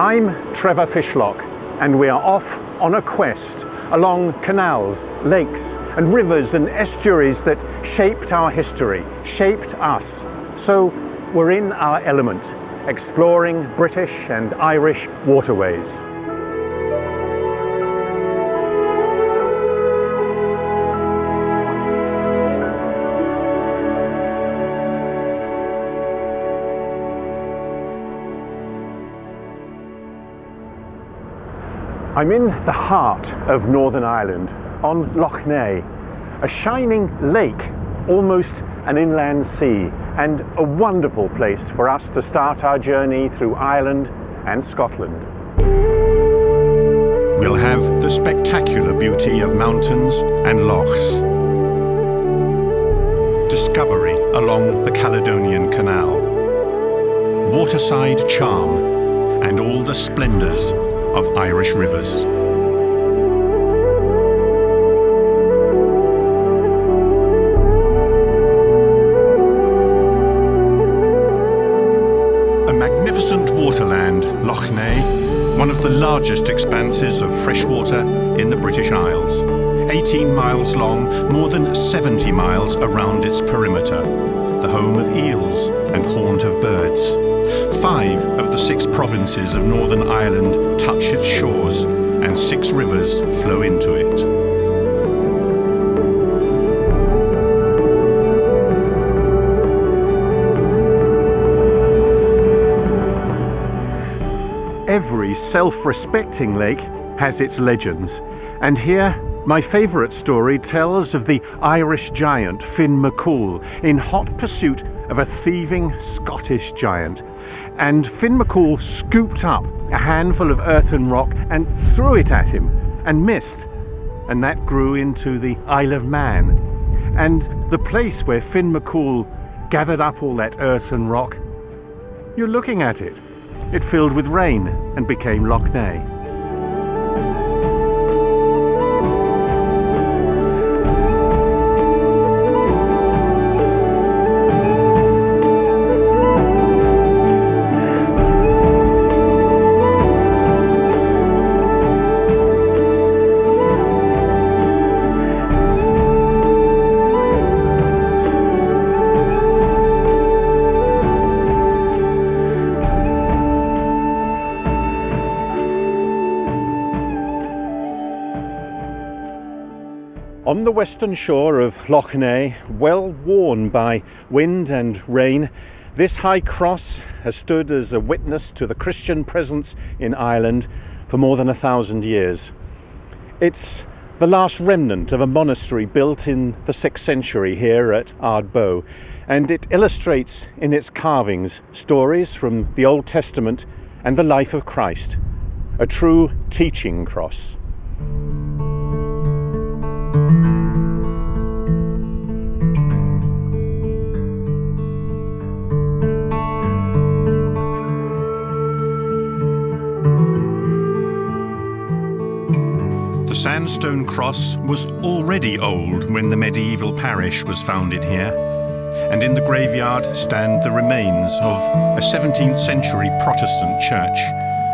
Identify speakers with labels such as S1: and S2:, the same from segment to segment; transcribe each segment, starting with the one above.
S1: I'm Trevor Fishlock, and we are off on a quest along canals, lakes and rivers and estuaries that shaped our history, shaped us. So we're in our element, exploring British and Irish waterways. I'm in the heart of Northern Ireland, on Loch Ness, a shining lake, almost an inland sea, and a wonderful place for us to start our journey through Ireland and Scotland.
S2: We'll have the spectacular beauty of mountains and lochs, discovery along the Caledonian Canal, waterside charm, and all the splendours of Irish rivers. A magnificent waterland, Loch Ness, one of the largest expanses of freshwater in the British Isles. 18 miles long, more than 70 miles around its perimeter, the home of eels and haunt of birds. 5 of the 6 provinces of Northern Ireland touch its shores, and 6 rivers flow into it.
S1: Every self-respecting lake has its legends, and here my favourite story tells of the Irish giant Finn McCool in hot pursuit of a thieving Scottish giant. And Finn McCool scooped up a handful of earthen rock and threw it at him and missed. And that grew into the Isle of Man. And the place where Finn McCool gathered up all that earthen rock, you're looking at it. It filled with rain and became Loch Ness. On the western shore of Loch Ness, well worn by wind and rain, this high cross has stood as a witness to the Christian presence in Ireland for more than 1,000 years. It's the last remnant of a monastery built in the 6th century here at Ardbow, and it illustrates in its carvings stories from the Old Testament and the life of Christ, a true teaching cross.
S2: The sandstone cross was already old when the medieval parish was founded here, and in the graveyard stand the remains of a 17th century Protestant church,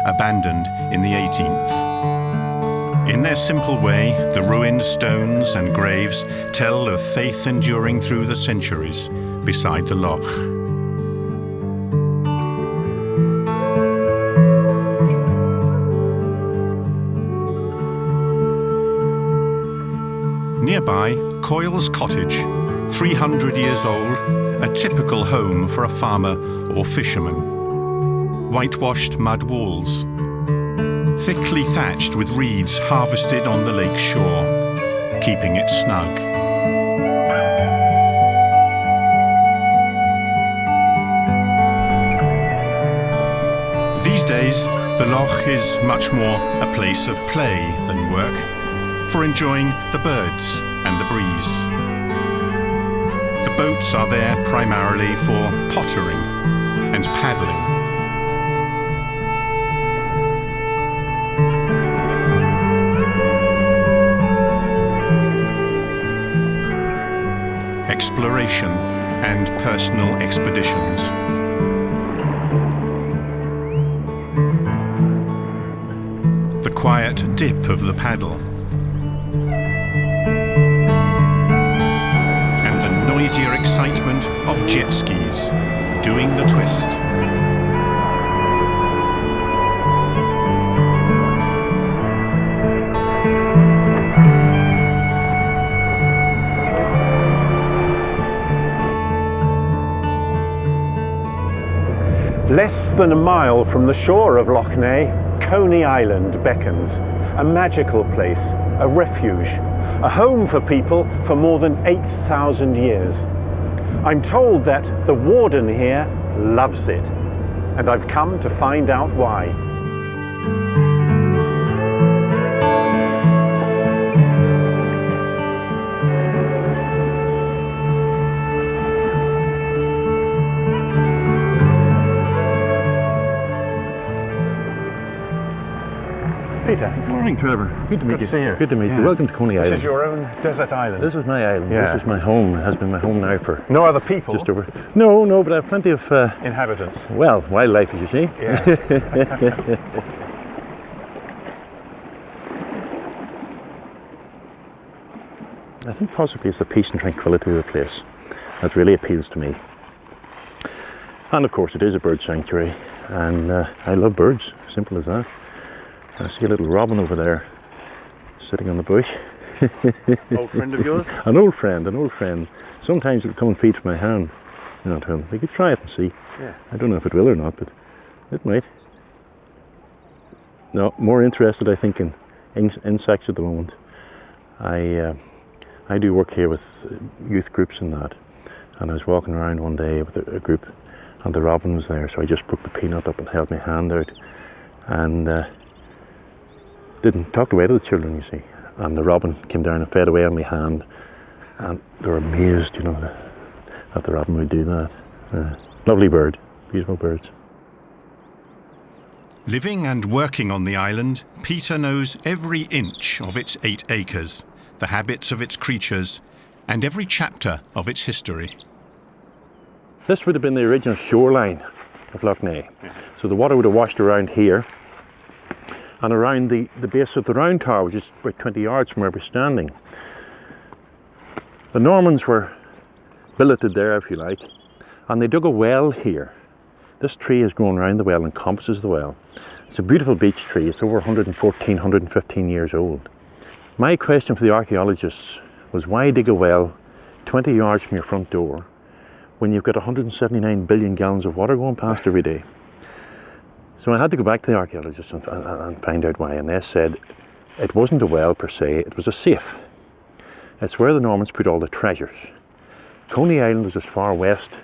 S2: abandoned in the 18th. In their simple way, the ruined stones and graves tell of faith enduring through the centuries beside the loch. Nearby, Coyle's Cottage, 300 years old, a typical home for a farmer or fisherman. Whitewashed mud walls, thickly thatched with reeds harvested on the lake shore, keeping it snug. These days, the Loch is much more a place of play than work, for enjoying the birds and the breeze. The boats are there primarily for pottering and paddling. Exploration and personal expeditions. quiet dip of the paddle, and the noisier excitement of jet skis doing the twist.
S1: Less than a mile from the shore of Lough Neagh, Cony Island beckons, a magical place, a refuge, a home for people for more than 8,000 years. I'm told that the warden here loves it, and I've come to find out why. Peter.
S3: Good morning, Trevor. Good to meet you.
S1: Good to see you.
S3: Good to meet you. Welcome to Cony Island.
S1: This is your own desert island.
S3: This is my island.
S1: Yeah.
S3: This is my home. It has been my home now for
S1: No other people?
S3: just over. No, but I have plenty of
S1: Inhabitants?
S3: well, wildlife, as you see.
S1: Yeah.
S3: I think possibly it's the peace and tranquility of the place that really appeals to me. And of course, it is a bird sanctuary, and I love birds. Simple as that. I see a little robin over there, sitting on the bush.
S1: Old friend of yours?
S3: An old friend. Sometimes it'll come and feed from my hand. You know, we could try it and see.
S1: Yeah.
S3: I don't know if it will or not, but it might. No, more interested, I think, in insects at the moment. I do work here with youth groups and that, and I was walking around one day with a group, and the robin was there, so I just broke the peanut up and held my hand out, and didn't talk away to the children, you see. And the robin came down and fed away on my hand, and they were amazed, you know, that the robin would do that. Lovely bird, beautiful birds.
S2: Living and working on the island, Peter knows every inch of its 8 acres, the habits of its creatures, and every chapter of its history.
S3: This would have been the original shoreline of Loch Neagh. So the water would have washed around here, and around the base of the round tower, which is about 20 yards from where we're standing. The Normans were billeted there, if you like, and they dug a well here. This tree has grown around the well and encompasses the well. It's a beautiful beech tree. It's over 114, 115 years old. My question for the archaeologists was, why dig a well 20 yards from your front door when you've got 179 billion gallons of water going past every day? So I had to go back to the archaeologists and find out why, and they said it wasn't a well per se, it was a safe. It's where the Normans put all the treasures. Cony Island was as far west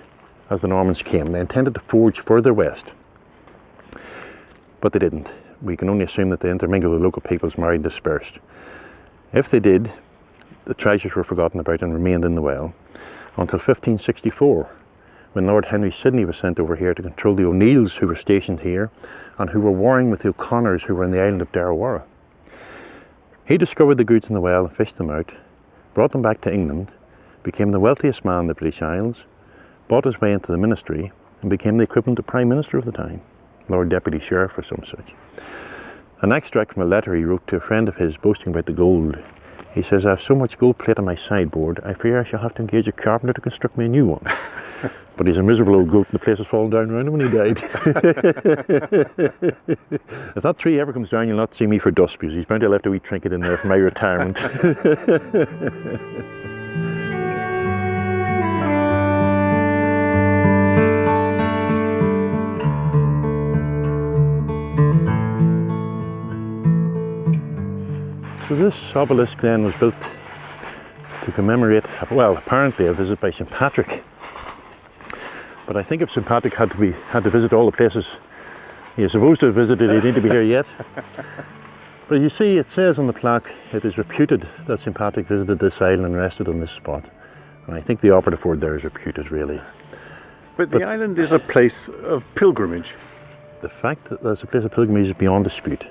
S3: as the Normans came. They intended to forge further west, but they didn't. We can only assume that they intermingled with local peoples, married and dispersed. If they did, the treasures were forgotten about and remained in the well until 1564. When Lord Henry Sidney was sent over here to control the O'Neills, who were stationed here and who were warring with the O'Connors, who were in the island of Derrawara. He discovered the goods in the well and fished them out, brought them back to England, became the wealthiest man in the British Isles, bought his way into the ministry, and became the equivalent of Prime Minister of the time, Lord Deputy Sheriff or some such. An extract from a letter he wrote to a friend of his boasting about the gold. He says, "I have so much gold plate on my sideboard, I fear I shall have to engage a carpenter to construct me a new one." But he's a miserable old goat and the place has fallen down around him when he died. If that tree ever comes down, you'll not see me for dust, because he's bound to have left a wee trinket in there for my retirement. So this obelisk then was built to commemorate, well, apparently a visit by St. Patrick. But I think if St. Patrick had to visit all the places he is supposed to have visited, he'd need to be here yet. But you see, it says on the plaque, it is reputed that St. Patrick visited this island and rested on this spot. And I think the operative word there is reputed, really.
S1: But the island is a place of pilgrimage.
S3: The fact that there's a place of pilgrimage is beyond dispute.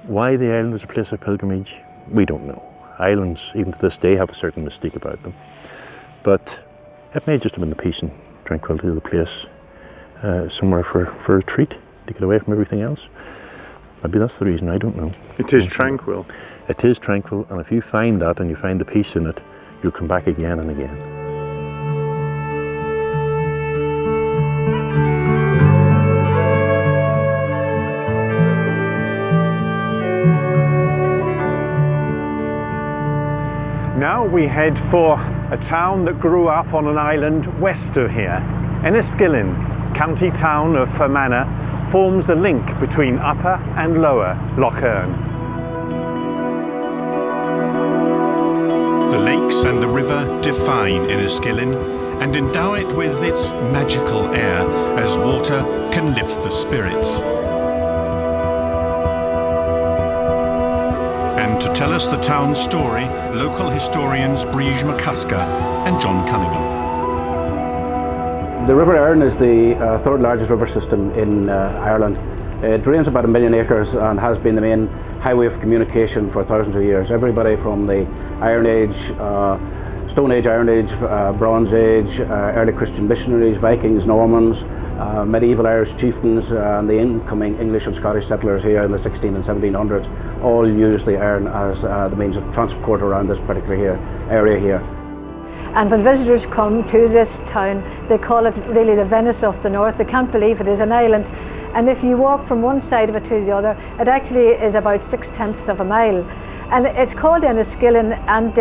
S3: Why the island was a place of pilgrimage, we don't know. Islands, even to this day, have a certain mystique about them. But it may just have been the peace and tranquility of the place, somewhere for a retreat, to get away from everything else. Maybe that's the reason, I don't know.
S1: It is tranquil.
S3: It is tranquil, and if you find that and you find the peace in it, you'll come back again and again.
S1: Now we head for a town that grew up on an island west of here. Enniskillen, county town of Fermanagh, forms a link between Upper and Lower Loch Erne.
S2: The lakes and the river define Enniskillen and endow it with its magical air, as water can lift the spirits. And to tell us the town's story, local historians Briege McCusker and John Cunningham.
S4: The River Erne is the third largest river system in Ireland. It drains about 1 million acres and has been the main highway of communication for thousands of years. Everybody from the Iron Age, Stone Age, Iron Age, Bronze Age, early Christian missionaries, Vikings, Normans, medieval Irish chieftains, and the incoming English and Scottish settlers here in the 16 and 1700s all used the Erne as the means of transport around this particular area here.
S5: And when visitors come to this town, they call it really the Venice of the North. They can't believe it is an island. And if you walk from one side of it to the other, it actually is about 6/10 of a mile. And it's called Enniskillen, and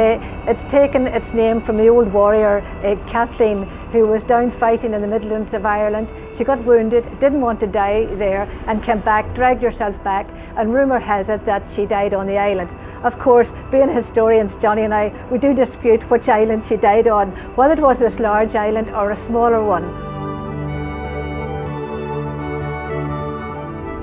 S5: it's taken its name from the old warrior Kathleen, who was down fighting in the Midlands of Ireland. She got wounded, didn't want to die there, and came back, dragged herself back, and rumour has it that she died on the island. Of course, being historians, Johnny and I, we do dispute which island she died on, whether it was this large island or a smaller one.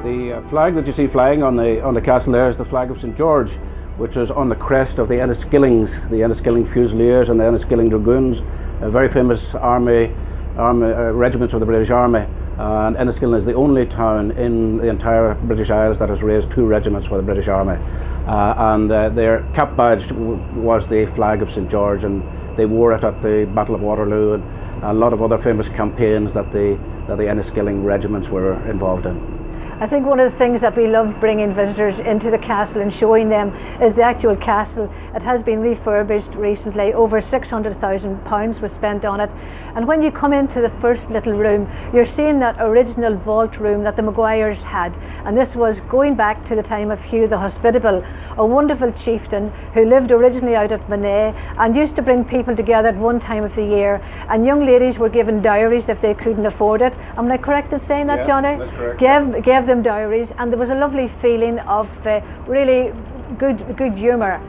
S4: The flag that you see flying on the castle there is the flag of St George, which is on the crest of the Enniskillens, the Enniskillen Fusiliers and the Enniskillen Dragoons, very famous army regiments of the British Army. And Enniskillen is the only town in the entire British Isles that has raised 2 regiments for the British Army. And their cap badge was the flag of St George, and they wore it at the Battle of Waterloo and a lot of other famous campaigns that the Enniskillen regiments were involved in.
S5: I think one of the things that we love bringing visitors into the castle and showing them is the actual castle. It has been refurbished recently. Over £600,000 was spent on it. And when you come into the first little room, you're seeing that original vault room that the Maguires had. And this was going back to the time of Hugh the Hospitable, a wonderful chieftain who lived originally out at Monastic and used to bring people together at one time of the year. And young ladies were given dowries if they couldn't afford it. Am I correct in saying that, Johnny?
S4: That's correct.
S5: Gave them dowries, and there was a lovely feeling of really good humour.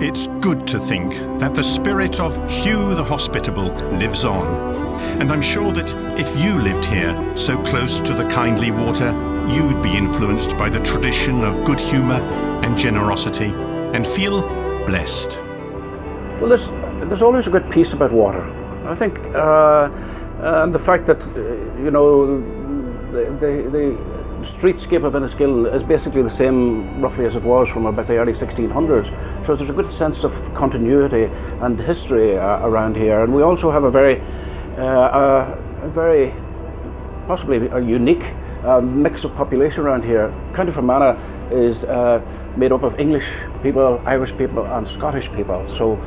S2: It's good to think that the spirit of Hugh the Hospitable lives on. And I'm sure that if you lived here, so close to the kindly water, you'd be influenced by the tradition of good humour and generosity and feel blessed.
S4: Well, there's always a good piece about water. I think and the fact that, the streetscape of Enniskillen is basically the same roughly as it was from about the early 1600s. So there's a good sense of continuity and history around here. And we also have a very possibly a unique mix of population around here. County Fermanagh is made up of English people, Irish people and Scottish people. So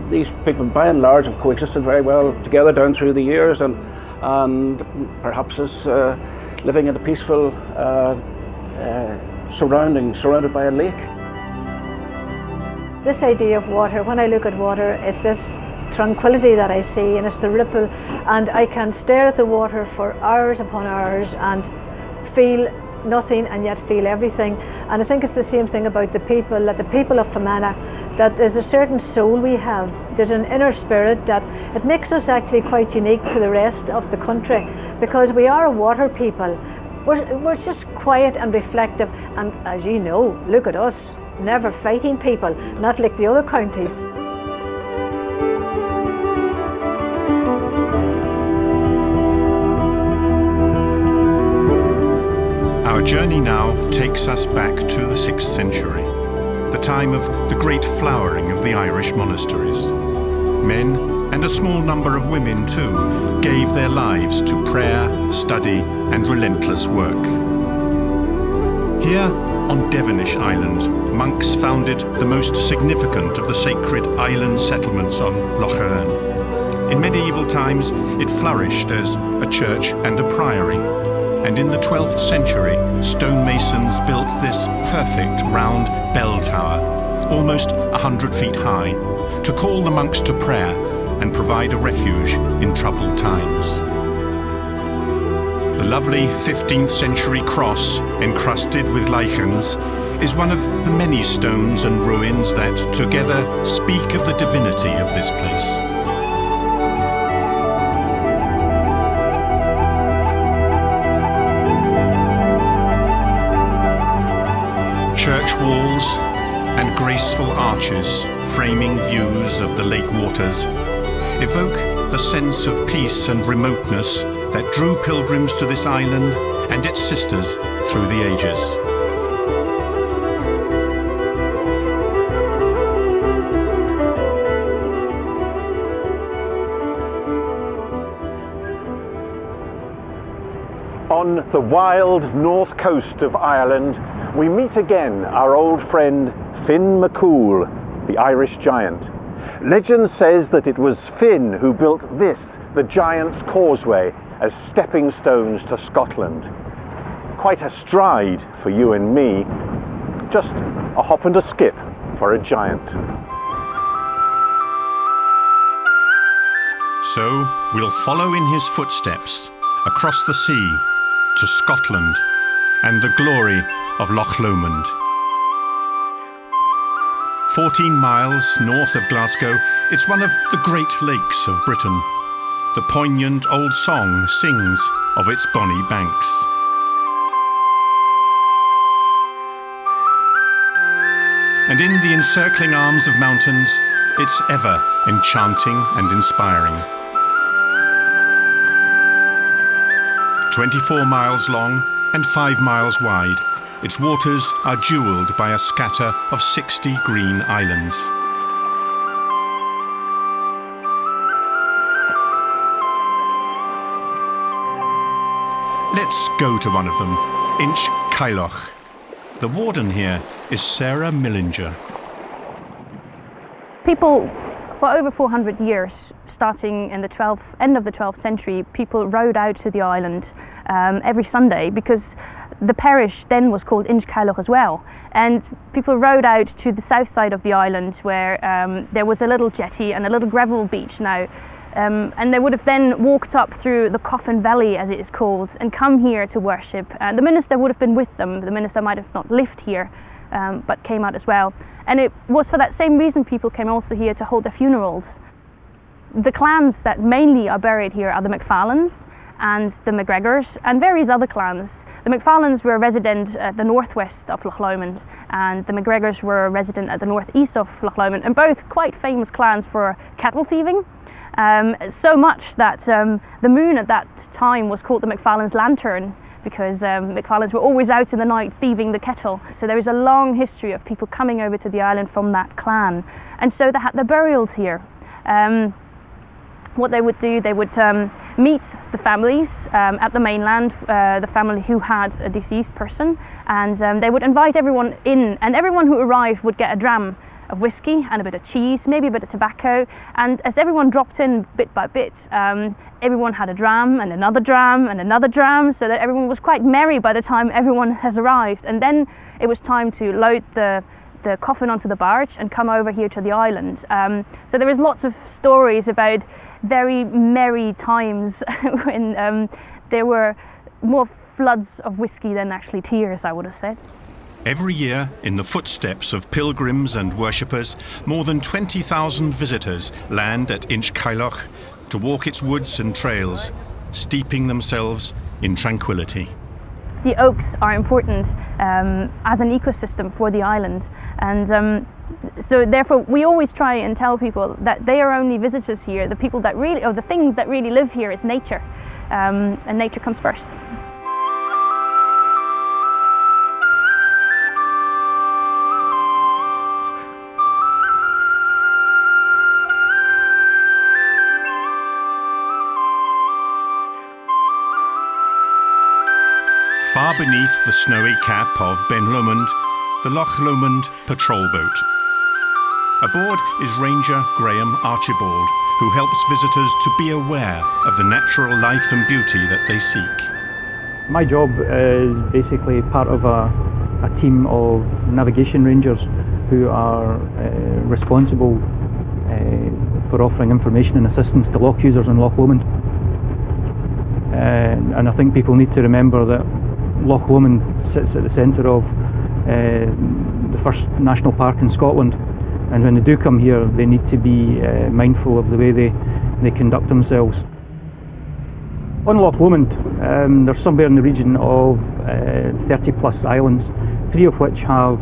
S4: these people by and large have coexisted very well together down through the years, and perhaps is living in a peaceful surrounded by a lake.
S5: This idea of water, when I look at water, it's this tranquility that I see, and it's the ripple, and I can stare at the water for hours upon hours and feel nothing and yet feel everything. And I think it's the same thing about the people, that the people of Fermanagh, that there's a certain soul we have. There's an inner spirit that it makes us actually quite unique to the rest of the country, because we are a water people. We're just quiet and reflective, and as you know, look at us, never fighting people, not like the other counties.
S2: Our journey now takes us back to the 6th century, the time of the great flowering of the Irish monasteries. Men, and a small number of women too, gave their lives to prayer, study and relentless work. Here, on Devonish Island, monks founded the most significant of the sacred island settlements on Loch Erne. In medieval times, it flourished as a church and a priory. And in the 12th century, stonemasons built this perfect round bell tower, almost 100 feet high, to call the monks to prayer and provide a refuge in troubled times. The lovely 15th century cross, encrusted with lichens, is one of the many stones and ruins that together speak of the divinity of this place. Church walls and graceful arches framing views of the lake waters evoke the sense of peace and remoteness that drew pilgrims to this island and its sisters through the ages.
S1: On the wild north coast of Ireland, we meet again our old friend Finn McCool, the Irish giant. Legend says that it was Finn who built this, the Giant's Causeway, as stepping stones to Scotland. Quite a stride for you and me, just a hop and a skip for a giant.
S2: So we'll follow in his footsteps across the sea to Scotland and the glory of Loch Lomond. 14 miles north of Glasgow, it's one of the great lakes of Britain. The poignant old song sings of its bonny banks. And in the encircling arms of mountains, it's ever enchanting and inspiring. 24 miles long and 5 miles wide, its waters are jewelled by a scatter of 60 green islands. Let's go to one of them, Inch The warden here is Sarah Millinger.
S6: People, for over 400 years, starting in the end of the 12th century, people rowed out to the island every Sunday because the parish then was called Inch as well. And people rowed out to the south side of the island where there was a little jetty and a little gravel beach now. And they would have then walked up through the Coffin Valley, as it is called, and come here to worship. And the minister would have been with them. The minister might have not lived here, but came out as well. And it was for that same reason people came also here to hold their funerals. The clans that mainly are buried here are the MacFarlanes and the MacGregors and various other clans. The MacFarlanes were resident at the northwest of Loch Lomond, and the MacGregors were resident at the northeast of Loch Lomond, and both quite famous clans for cattle thieving. So much that the moon at that time was called the MacFarlanes' lantern, because MacFarlanes were always out in the night thieving the kettle. So there is a long history of people coming over to the island from that clan. And so they had their burials here. What they would do, they would meet the families at the mainland, the family who had a deceased person, and they would invite everyone in, and everyone who arrived would get a dram of whiskey and a bit of cheese, maybe a bit of tobacco. And as everyone dropped in bit by bit, everyone had a dram and another dram and another dram, so that everyone was quite merry by the time everyone has arrived. And then it was time to load the coffin onto the barge and come over here to the island. So there is lots of stories about very merry times when there were more floods of whiskey than actually tears, I would have said.
S2: Every year, in the footsteps of pilgrims and worshippers, more than 20,000 visitors land at Inch to walk its woods and trails, steeping themselves in tranquility.
S6: The oaks are important as an ecosystem for the island, and so therefore we always try and tell people that they are only visitors here. The people that really, or the things that really live here is nature, and nature comes first.
S2: Far beneath the snowy cap of Ben Lomond, the Loch Lomond patrol boat. Aboard is Ranger Graham Archibald, who helps visitors to be aware of the natural life and beauty that they seek.
S7: My job is basically part of a team of navigation rangers who are responsible for offering information and assistance to loch users in Loch Lomond. And I think people need to remember that Loch Lomond sits at the centre of the first national park in Scotland, and when they do come here they need to be mindful of the way they conduct themselves. On Loch Lomond there's somewhere in the region of 30 plus islands, 3 of which have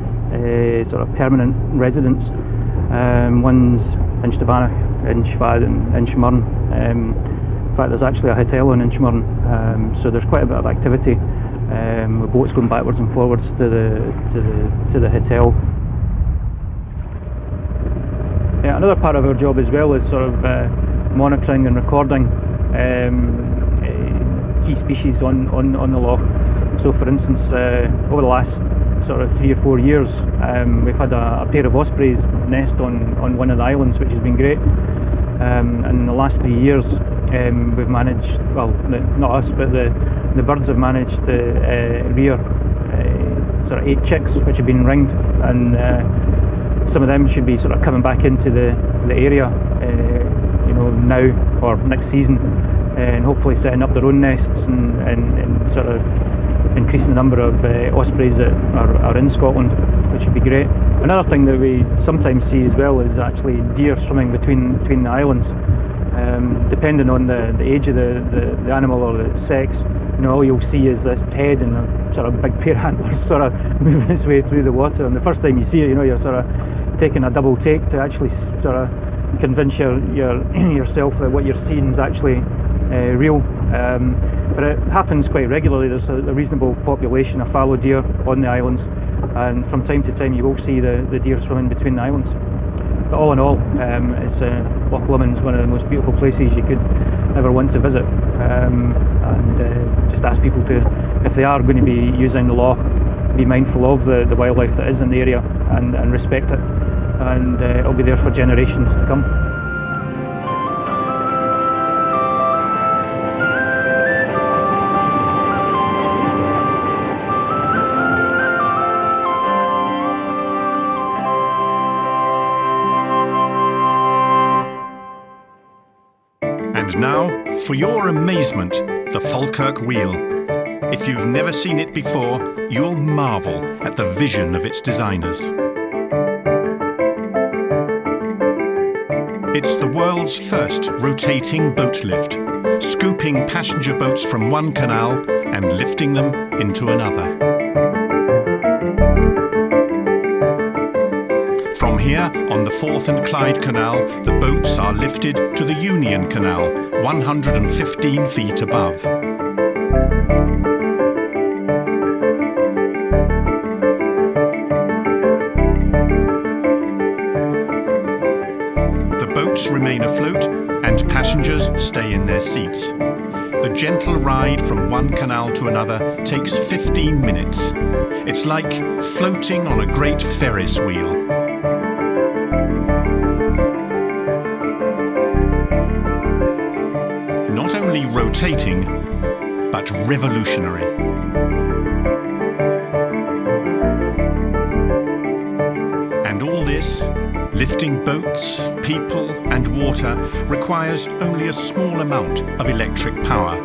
S7: sort of permanent residents. One's Inchtavanach, Inchfad and Inchmurn. In fact, there's actually a hotel in Inchmurn, so there's quite a bit of activity with boats going backwards and forwards to the hotel. Yeah, another part of our job as well is sort of monitoring and recording key species on the loch. So, for instance, over the last sort of 3 or 4 years, we've had a pair of ospreys nest on one of the islands, which has been great. And in the last 3 years, we've managed, well, not us, but the birds have managed to rear sort of 8 chicks, which have been ringed, and some of them should be sort of coming back into the area, now or next season, and hopefully setting up their own nests and sort of increasing the number of ospreys that are in Scotland, which would be great. Another thing that we sometimes see as well is actually deer swimming between the islands. Depending on the age of the animal or the sex, all you'll see is this head and a sort of big pair of antlers sort of moving its way through the water. And the first time you see it, you're sort of taking a double take to actually sort of convince yourself that what you're seeing is actually real. But it happens quite regularly. There's a reasonable population of fallow deer on the islands, and from time to time you will see the deer swimming between the islands. But all in all, Loch Lomond is one of the most beautiful places you could ever want to visit. And just ask people to, if they are going to be using the loch, be mindful of the wildlife that is in the area and respect it. And it'll be there for generations to come.
S2: And now, for your amazement, the Falkirk Wheel. If you've never seen it before, you'll marvel at the vision of its designers. It's the world's first rotating boat lift, scooping passenger boats from one canal and lifting them into another. From here, on the Forth and Clyde Canal, the boats are lifted to the Union Canal, 115 feet above. The boats remain afloat and passengers stay in their seats. The gentle ride from one canal to another takes 15 minutes. It's like floating on a great Ferris wheel. Not only rotating, but revolutionary. And all this, lifting boats, people and water, requires only a small amount of electric power.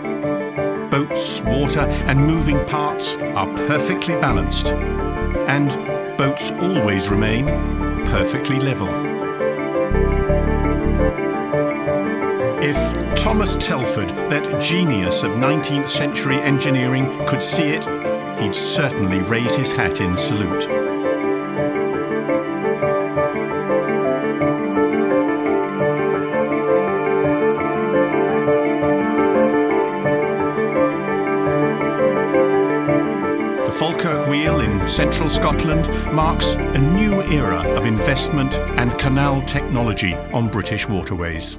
S2: Boats, water and moving parts are perfectly balanced, and boats always remain perfectly level. If Thomas Telford, that genius of 19th century engineering, could see it, he'd certainly raise his hat in salute. The Falkirk Wheel in central Scotland marks a new era of investment and canal technology on British waterways.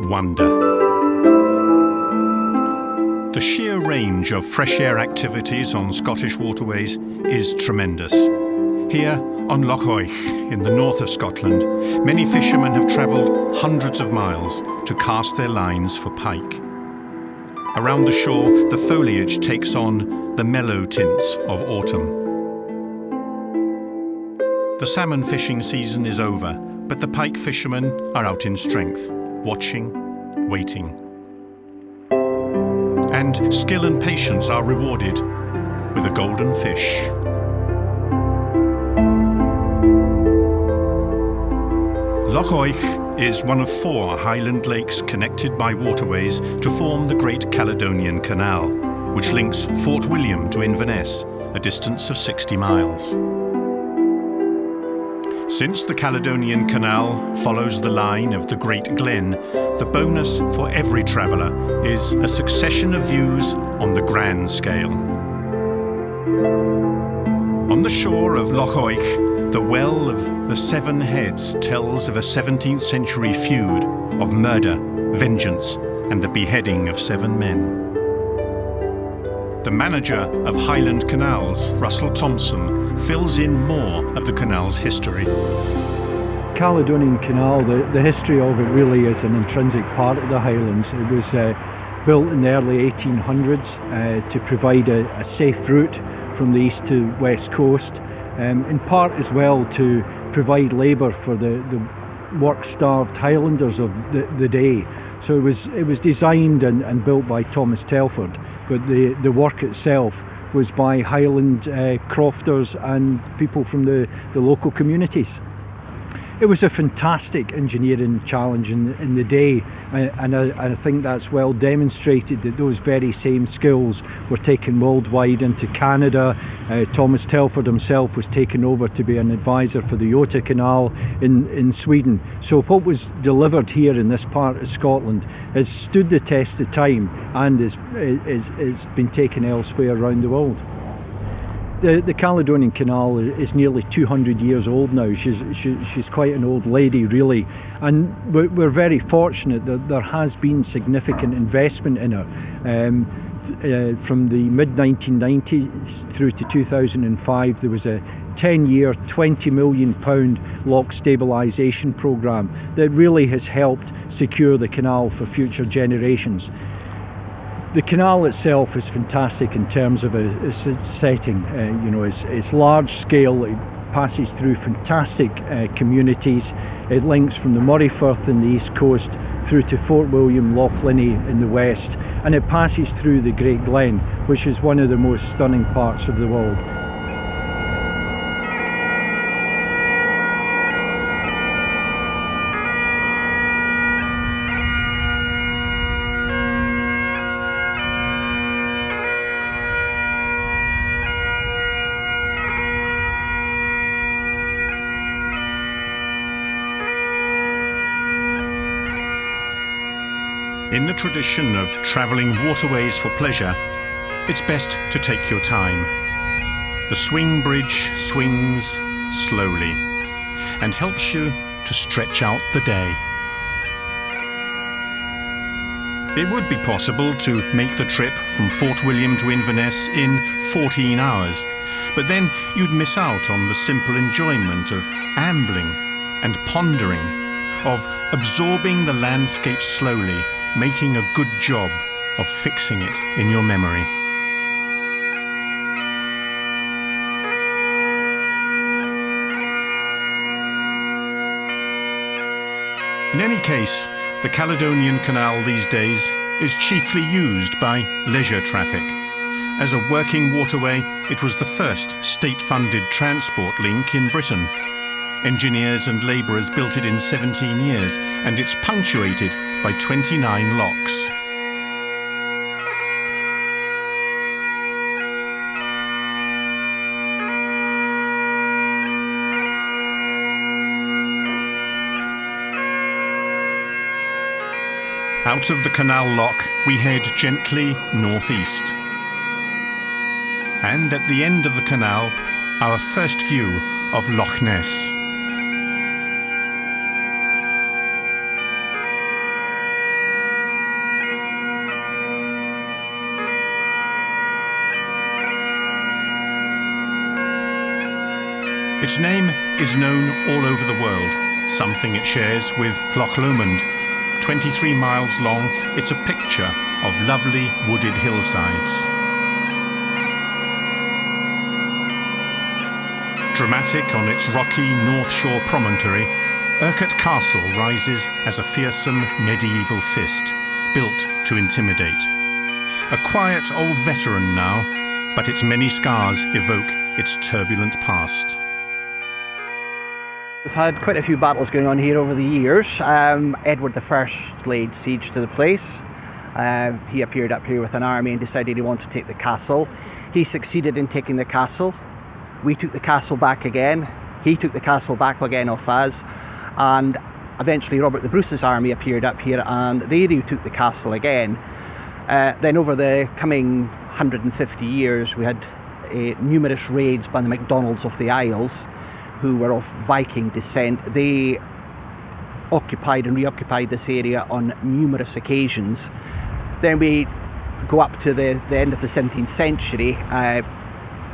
S2: wonder. The sheer range of fresh air activities on Scottish waterways is tremendous. Here on Loch Lomond in the north of Scotland, many fishermen have travelled hundreds of miles to cast their lines for pike. Around the shore, the foliage takes on the mellow tints of autumn. The salmon fishing season is over, but the pike fishermen are out in strength, watching, waiting. And skill and patience are rewarded with a golden fish. Loch Lomond is one of 4 highland lakes connected by waterways to form the Great Caledonian Canal, which links Fort William to Inverness, a distance of 60 miles. Since the Caledonian Canal follows the line of the Great Glen, the bonus for every traveller is a succession of views on the grand scale. On the shore of Loch Lomond, the Well of the Seven Heads tells of a 17th century feud of murder, vengeance, and the beheading of 7 men. The manager of Highland Canals, Russell Thompson, fills in more of the canal's history.
S8: Caledonian Canal, the history of it really is an intrinsic part of the Highlands. It was built in the early 1800s to provide a safe route from the east to west coast. In part as well to provide labour for the work-starved Highlanders of the day. So it was designed and built by Thomas Telford, but the work itself was by Highland crofters and people from the local communities. It was a fantastic engineering challenge in the day, and I think that's well demonstrated that those very same skills were taken worldwide into Canada. Thomas Telford himself was taken over to be an advisor for the Göta Canal in Sweden. So what was delivered here in this part of Scotland has stood the test of time and is been taken elsewhere around the world. The Caledonian Canal is nearly 200 years old now. She's quite an old lady, really, and we're very fortunate that there has been significant investment in her. From the mid-1990s through to 2005, there was a 10-year, £20 million lock stabilisation programme that really has helped secure the canal for future generations. The canal itself is fantastic in terms of its setting. It's large scale. It passes through fantastic communities. It links from the Moray Firth in the east coast through to Fort William, Loch Lomond in the west, and it passes through the Great Glen, which is one of the most stunning parts of the world.
S2: In the tradition of travelling waterways for pleasure, it's best to take your time. The swing bridge swings slowly and helps you to stretch out the day. It would be possible to make the trip from Fort William to Inverness in 14 hours, but then you'd miss out on the simple enjoyment of ambling and pondering, of absorbing the landscape slowly, making a good job of fixing it in your memory. In any case, the Caledonian Canal these days is chiefly used by leisure traffic. As a working waterway, it was the first state-funded transport link in Britain. Engineers and labourers built it in 17 years, and it's punctuated by 29 locks. Out of the canal lock, we head gently northeast. And at the end of the canal, our first view of Loch Ness. Its name is known all over the world, something it shares with Loch Lomond. 23 miles long, it's a picture of lovely wooded hillsides. Dramatic on its rocky North Shore promontory, Urquhart Castle rises as a fearsome medieval fist, built to intimidate. A quiet old veteran now, but its many scars evoke its turbulent past.
S9: We've had quite a few battles going on here over the years. Edward I laid siege to the place. He appeared up here with an army and decided he wanted to take the castle. He succeeded in taking the castle. We took the castle back again. He took the castle back again off us. And eventually Robert the Bruce's army appeared up here and they retook the castle again. Then over the coming 150 years we had numerous raids by the MacDonalds of the Isles, who were of Viking descent. They occupied and reoccupied this area on numerous occasions. Then we go up to the end of the 17th century.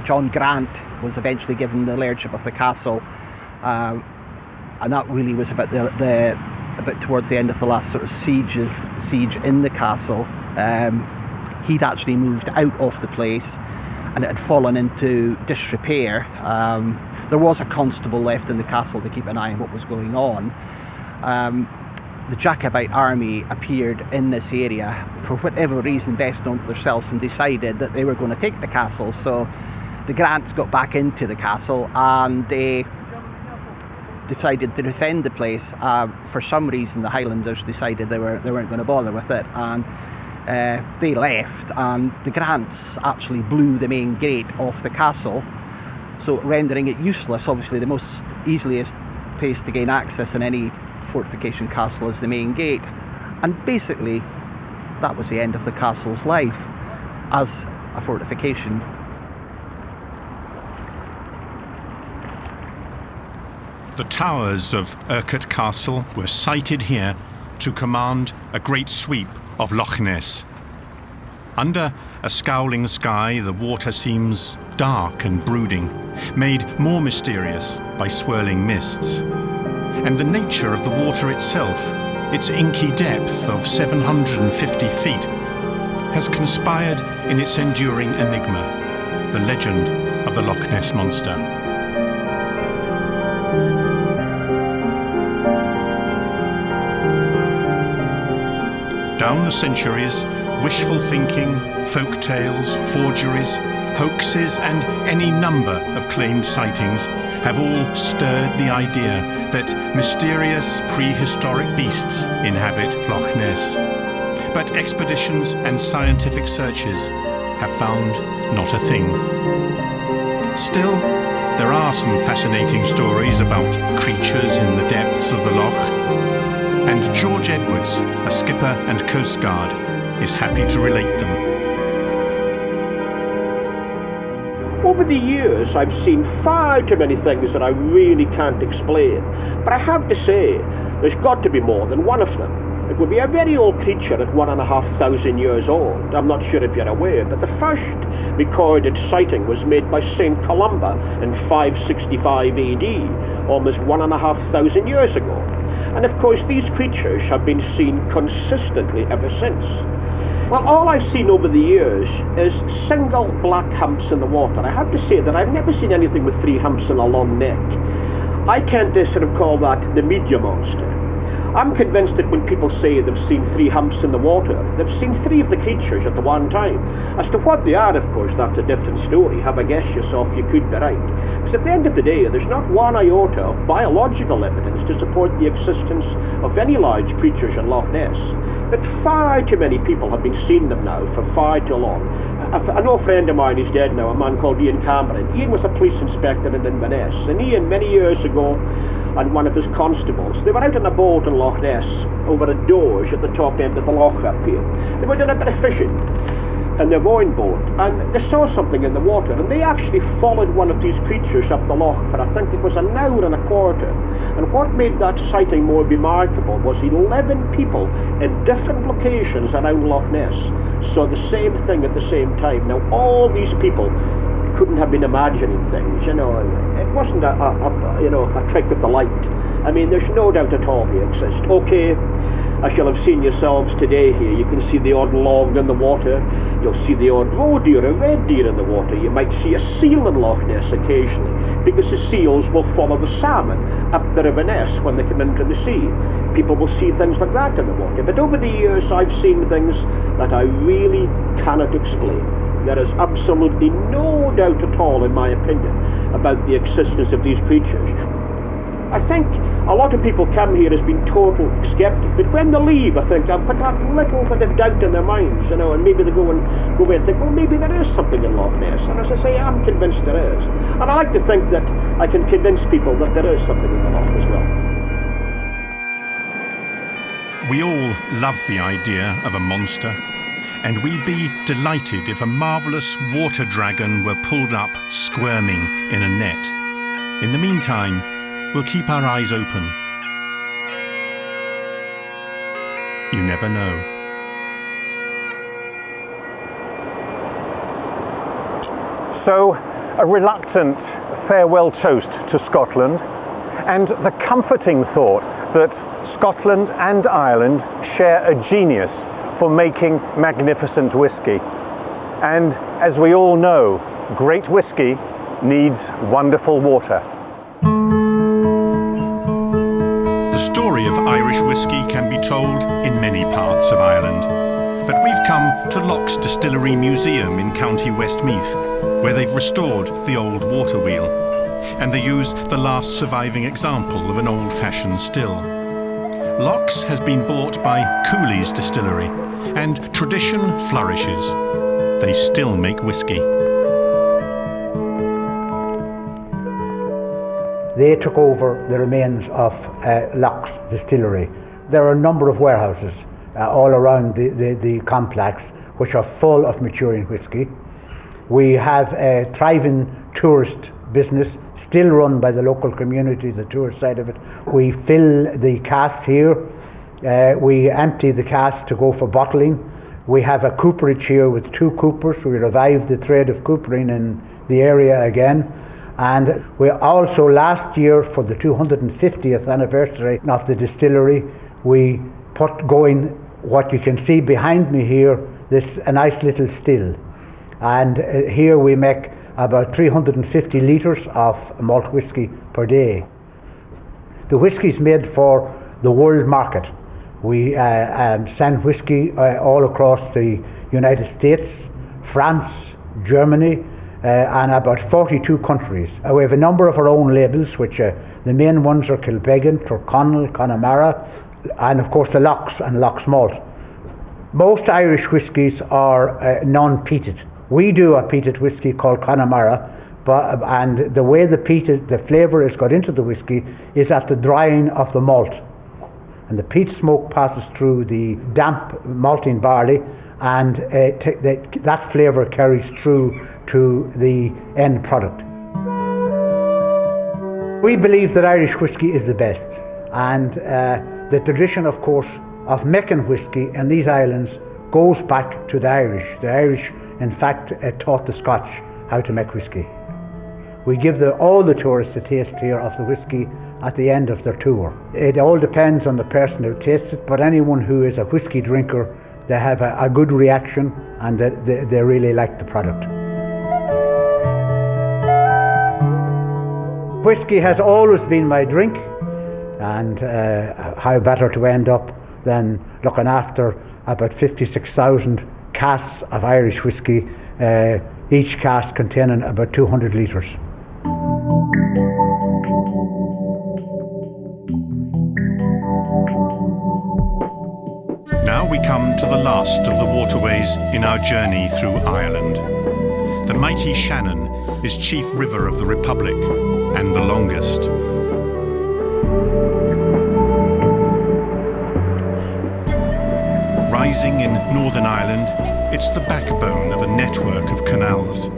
S9: John Grant was eventually given the lairdship of the castle, and that really was about about towards the end of the last sort of siege in the castle. He'd actually moved out of the place and it had fallen into disrepair. There was a constable left in the castle to keep an eye on what was going on. The Jacobite army appeared in this area for whatever reason best known to themselves and decided that they were going to take the castle. So the Grants got back into the castle and they decided to defend the place. For some reason the Highlanders decided they weren't going to bother with it, and they left, and the Grants actually blew the main gate off the castle, so rendering it useless. Obviously the most easiest place to gain access in any fortification castle is the main gate, and basically that was the end of the castle's life as a fortification.
S2: The towers of Urquhart Castle were sited here to command a great sweep of Loch Ness. Under a scowling sky, the water seems dark and brooding, made more mysterious by swirling mists. And the nature of the water itself, its inky depth of 750 feet, has conspired in its enduring enigma, the legend of the Loch Ness Monster. Down the centuries, wishful thinking, folk tales, forgeries, hoaxes, and any number of claimed sightings have all stirred the idea that mysterious prehistoric beasts inhabit Loch Ness. But expeditions and scientific searches have found not a thing. Still, there are some fascinating stories about creatures in the depths of the loch. And George Edwards, a skipper and coast guard, is happy to relate them.
S10: Over the years, I've seen far too many things that I really can't explain, but I have to say, there's got to be more than one of them. It would be a very old creature at 1,500 years old. I'm not sure if you're aware, but the first recorded sighting was made by St. Columba in 565 AD, almost 1,500 years ago. And of course these creatures have been seen consistently ever since. Well, all I've seen over the years is single black humps in the water. I have to say that I've never seen anything with 3 humps and a long neck. I tend to sort of call that the media monster. I'm convinced that when people say they've seen 3 humps in the water, they've seen 3 of the creatures at the one time. As to what they are, of course, that's a different story. Have a guess yourself, you could be right. Because at the end of the day, there's not one iota of biological evidence to support the existence of any large creatures in Loch Ness. But far too many people have been seeing them now for far too long. I know a friend of mine, he's dead now, a man called Ian Cameron. Ian was a police inspector in Inverness, and Ian, many years ago, and one of his constables, they were out on a boat in Loch Ness over a doge at the top end of the loch up here. They were doing a bit of fishing in their rowing boat, and they saw something in the water, and they actually followed one of these creatures up the loch for I think it was an hour and a quarter. And what made that sighting more remarkable was 11 people in different locations around Loch Ness saw the same thing at the same time. Now all these people couldn't have been imagining things, you know. It wasn't a trick of the light. I mean, there's no doubt at all they exist. Okay, as you'll have seen yourselves today here, you can see the odd log in the water, you'll see the odd roe deer and red deer in the water, you might see a seal in Loch Ness occasionally, because the seals will follow the salmon up the River Ness when they come into the sea. People will see things like that in the water. But over the years, I've seen things that I really cannot explain. There is absolutely no doubt at all, in my opinion, about the existence of these creatures. I think a lot of people come here as being total skeptic, but when they leave, I think they'll put that little bit of doubt in their minds, you know, and maybe they go away and think, well, maybe there is something in Loch Ness. And as I say, I'm convinced there is. And I like to think that I can convince people that there is something in the Loch as well.
S2: We all love the idea of a monster, and we'd be delighted if a marvellous water dragon were pulled up squirming in a net. In the meantime, we'll keep our eyes open. You never know.
S1: So, a reluctant farewell toast to Scotland, and the comforting thought that Scotland and Ireland share a genius for making magnificent whisky. And as we all know, great whisky needs wonderful water.
S2: The story of Irish whisky can be told in many parts of Ireland, but we've come to Loch's Distillery Museum in County Westmeath, where they've restored the old water wheel, and they use the last surviving example of an old-fashioned still. Loch's has been bought by Cooley's Distillery, and tradition flourishes. They still make whisky.
S11: They took over the remains of Loch's Distillery. There are a number of warehouses all around the complex which are full of maturing whisky. We have a thriving tourist business still run by the local community, the tourist side of it. We fill the casks here. We empty the casks to go for bottling. We have a cooperage here with 2 coopers. We revived the trade of coopering in the area again. And we also, last year, for the 250th anniversary of the distillery, we put going what you can see behind me here, a nice little still. And here we make about 350 litres of malt whisky per day. The whisky is made for the world market. We send whisky all across the United States, France, Germany, and about 42 countries. We have a number of our own labels, which the main ones are Kilbeggan, Torconnell, Connemara, and of course the Lochs and Lochs Malt. Most Irish whiskies are non-peated. We do a peated whisky called Connemara, and the way the flavour is got into the whisky is at the drying of the malt. And the peat smoke passes through the damp malting barley, and that flavour carries through to the end product. We believe that Irish whisky is the best, and the tradition, of course, of making whisky in these islands goes back to the Irish. The Irish, in fact, taught the Scotch how to make whisky. We give all the tourists a taste here of the whisky at the end of their tour. It all depends on the person who tastes it, but anyone who is a whisky drinker, they have a good reaction, and they really like the product. Whisky has always been my drink, and how better to end up than looking after about 56,000 casks of Irish whisky, each cask containing about 200 litres.
S2: Now we come to the last of the waterways in our journey through Ireland. The mighty Shannon is chief river of the Republic and the longest. Rising in Northern Ireland, it's the backbone of a network of canals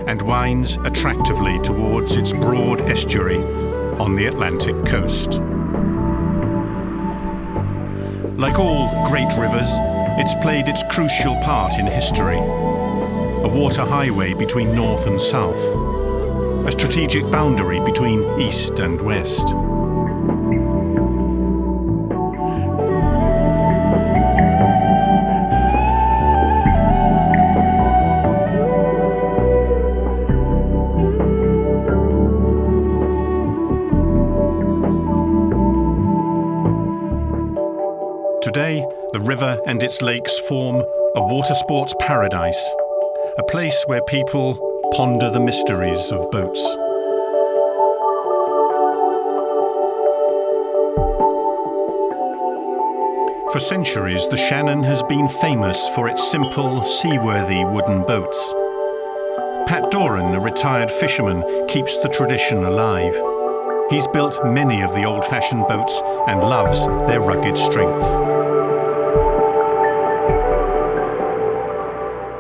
S2: and winds attractively towards its broad estuary on the Atlantic coast. Like all great rivers, it's played its crucial part in history. a water highway between north and south, a strategic boundary between east and west. Today, the river and its lakes form a water sports paradise, a place where people ponder the mysteries of boats. For centuries, the Shannon has been famous for its simple, seaworthy wooden boats. Pat Doran, a retired fisherman, keeps the tradition alive. He's built many of the old-fashioned boats and loves their rugged strength.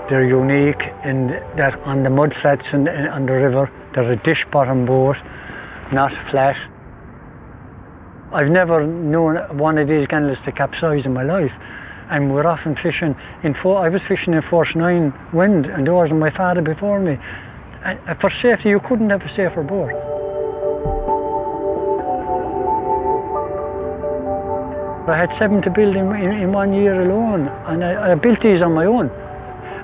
S12: They're unique in that on the mud flats on the river, they're a dish-bottom boat, not flat. I've never known one of these gunnels to capsize in my life. And we're often fishing I was fishing in force 9 wind, and there was my father before me. And for safety, you couldn't have a safer boat. I had 7 to build in 1 year alone, and I built these on my own.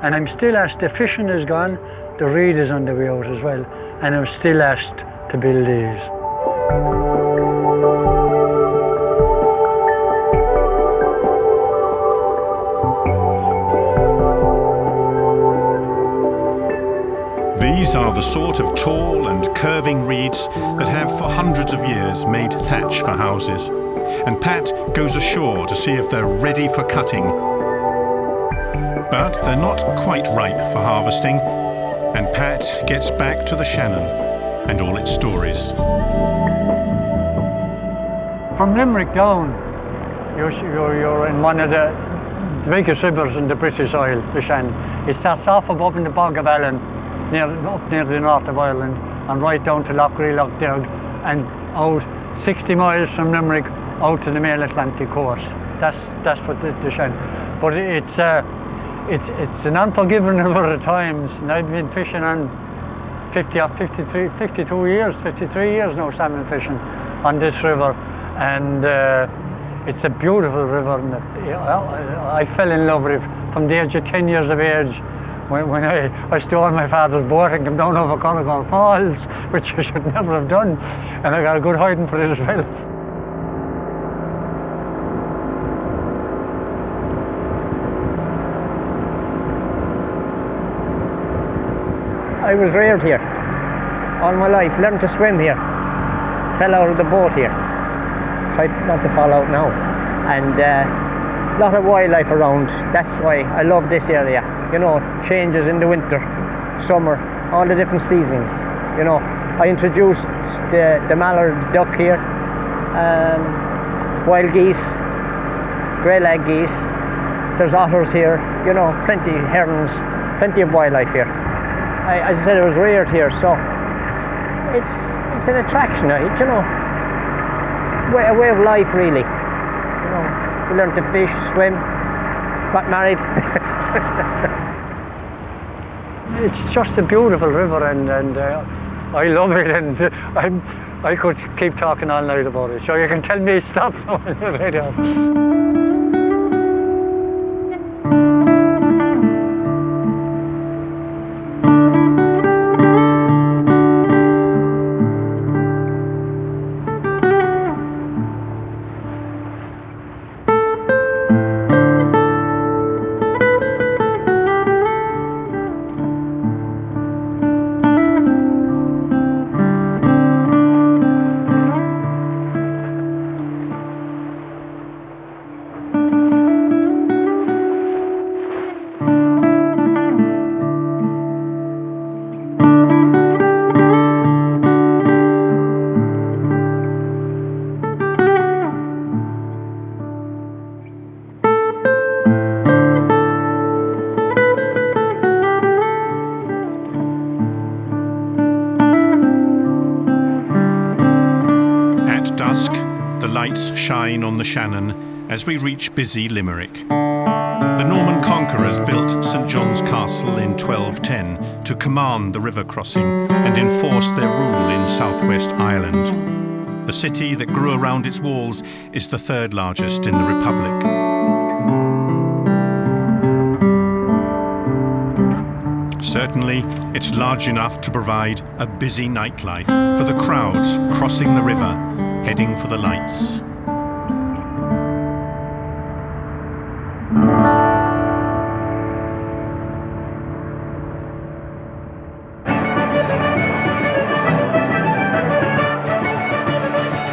S12: And I'm still asked, the fishing is gone, the reed is on the way out as well, and I'm still asked to build these.
S2: These are the sort of tall and curving reeds that have for hundreds of years made thatch for houses. And Pat goes ashore to see if they're ready for cutting. But they're not quite ripe for harvesting, and Pat gets back to the Shannon and all its stories.
S12: From Limerick down, you're in one of the biggest rivers in the British Isle, the Shannon. It starts off above in the Bog of Allen, up near the north of Ireland, and right down to Loch Lomond, and out 60 miles from Limerick out to the main Atlantic coast. That's what the Shannon. But it's an unforgiving river at times, and I've been fishing on 53 years now, salmon fishing on this river, and it's a beautiful river. And I fell in love with it from the age of 10 years of age. When I stole my father's boat and came down over Cony Falls, which I should never have done, and I got a good hiding for it as well.
S13: I was reared here all my life, learned to swim here, fell out of the boat here, tried not to fall out now, and a lot of wildlife around. That's why I love this area. You know, changes in the winter, summer, all the different seasons. You know, I introduced the mallard duck here, wild geese, grey-leg geese. There's otters here, you know, plenty herons, plenty of wildlife here. As I said, I was reared here, so it's an attraction, you know, a way of life really. You know, we learned to fish, swim, got married.
S12: It's just a beautiful river, and I love it, and I could keep talking all night about it. So you can tell me stop now when you're ready.
S2: Lights shine on the Shannon as we reach busy Limerick. The Norman conquerors built St John's castle in 1210 to command the river crossing and enforce their rule in southwest Ireland. The city that grew around its walls is the third largest in the Republic. Certainly, it's large enough to provide a busy nightlife for the crowds crossing the river, heading for the lights.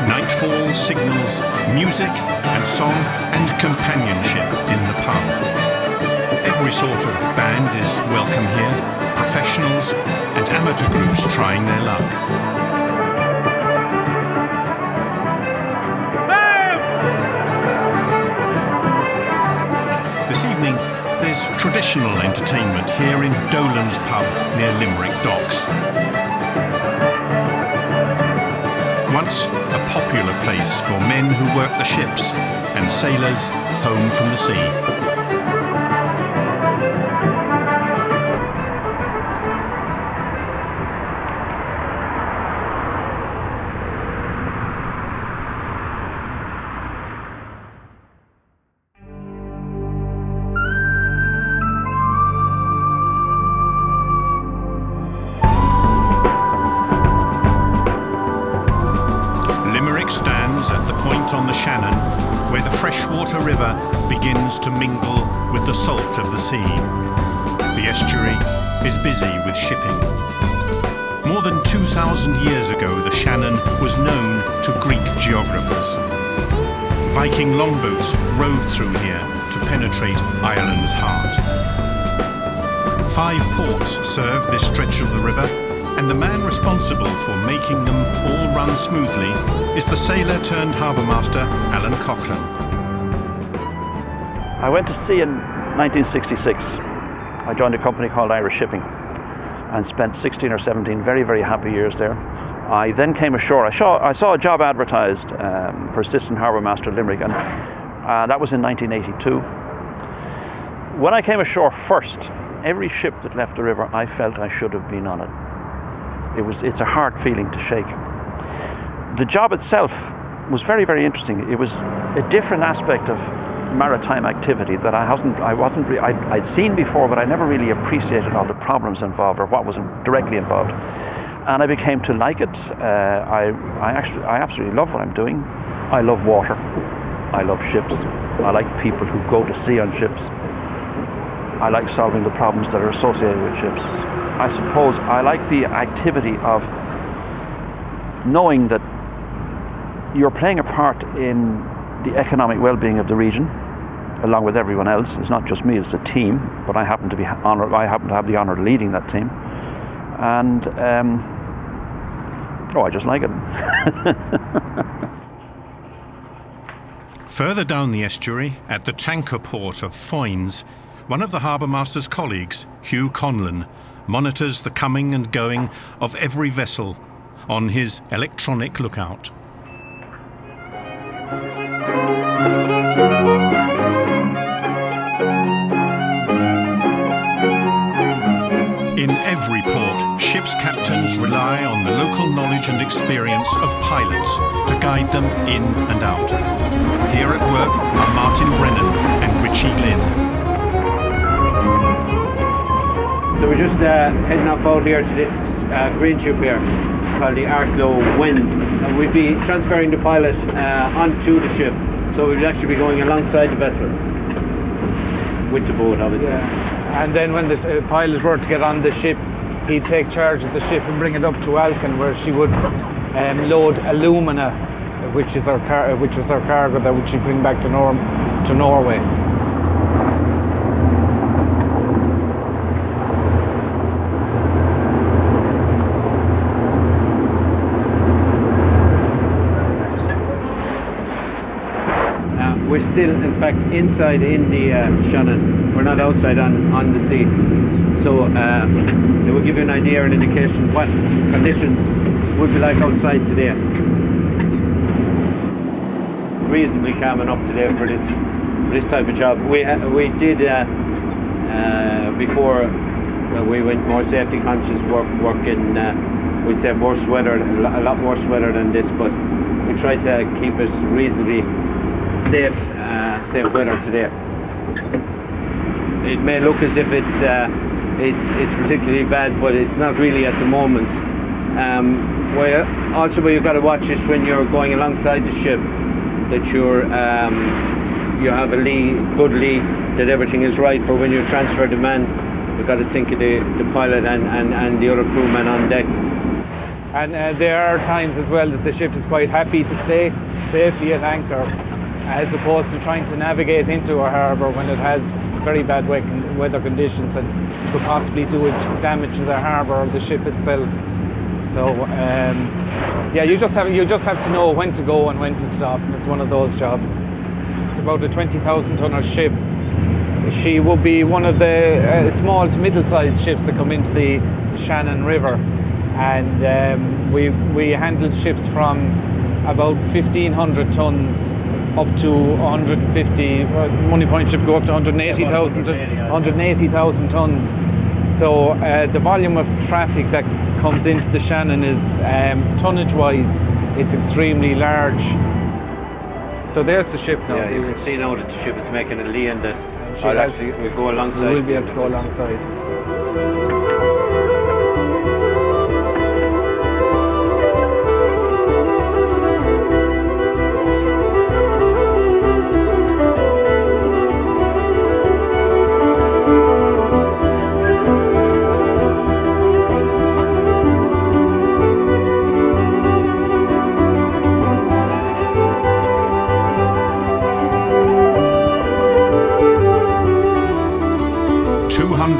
S2: Nightfall signals music and song and companionship in the pub. Every sort of band is welcome here, professionals and amateur groups trying their luck. This evening, there's traditional entertainment here in Dolan's pub near Limerick Docks. Once a popular place for men who work the ships and sailors home from the sea. Stands at the point on the Shannon where the freshwater river begins to mingle with the salt of the sea. The estuary is busy with shipping. More than 2,000 years ago, the Shannon was known to Greek geographers. Viking longboats rowed through here to penetrate Ireland's heart. 5 ports serve this stretch of the river, and the man responsible for making them all run smoothly is the sailor turned harbour master, Alan Coughlin.
S14: I went to sea in 1966. I joined a company called Irish Shipping and spent 16 or 17 very, very happy years there. I then came ashore. I saw a job advertised for assistant harbour master at Limerick, and that was in 1982. When I came ashore first, every ship that left the river, I felt I should have been on it. It's a hard feeling to shake. The job itself was very, very interesting. It was a different aspect of maritime activity that I'd seen before, but I never really appreciated all the problems involved or what was directly involved. And I became to like it. I absolutely love what I'm doing. I love water. I love ships. I like people who go to sea on ships. I like solving the problems that are associated with ships. I suppose I like the activity of knowing that you're playing a part in the economic well-being of the region, along with everyone else. It's not just me; it's a team. But I happen to be honoured. I happen to have the honour of leading that team, and I just like it.
S2: Further down the estuary, at the tanker port of Foynes, one of the harbour master's colleagues, Hugh Conlon, monitors the coming and going of every vessel on his electronic lookout. In every port, ship's captains rely on the local knowledge and experience of pilots to guide them in and out. Here at work are Martin Brennan and Richie Glynn.
S15: So we're just heading off out here to this green ship here. It's called the Arklow Wind. And we'd be transferring the pilot onto the ship. So we'd actually be going alongside the vessel. With the boat, obviously.
S16: Yeah. And then when the pilot were to get on the ship, he'd take charge of the ship and bring it up to Alcan, where she would load alumina, which is our cargo that would she bring back to Norway.
S15: We're still, in fact, inside in the Shannon. We're not outside on the sea. So it will give you an idea, an indication what conditions would be like outside today. Reasonably calm enough today for this type of job. We did Before we went more safety conscious, working, we'd say worse weather, a lot worse weather than this, but we try to keep it reasonably safe weather today. It may look as if it's particularly bad, but it's not really at the moment. What you've got to watch is when you're going alongside the ship, that you have a good lee, that everything is right for when you transfer the man. You've got to think of the pilot and the other crewmen on deck.
S16: And there are times as well that the ship is quite happy to stay safely at anchor, as opposed to trying to navigate into a harbour when it has very bad weather conditions and could possibly do damage to the harbour or the ship itself. So yeah, you just have to know when to go and when to stop, and it's one of those jobs. It's about a 20,000 tonner ship. She will be one of the small to middle-sized ships that come into the Shannon River, and we handle ships from about 1,500 tons up to 150. Money Point ship go up to 180,000 tons. So the volume of traffic that comes into the Shannon is tonnage-wise, it's extremely large. So there's the ship now.
S15: Yeah, you can see now that the ship is making a lee, and that we'll go alongside.
S16: We will be able to go alongside.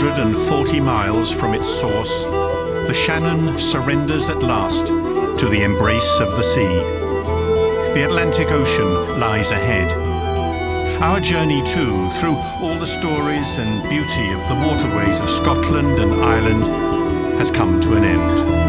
S2: 240 miles from its source, the Shannon surrenders at last to the embrace of the sea. The Atlantic Ocean lies ahead. Our journey too, through all the stories and beauty of the waterways of Scotland and Ireland, has come to an end.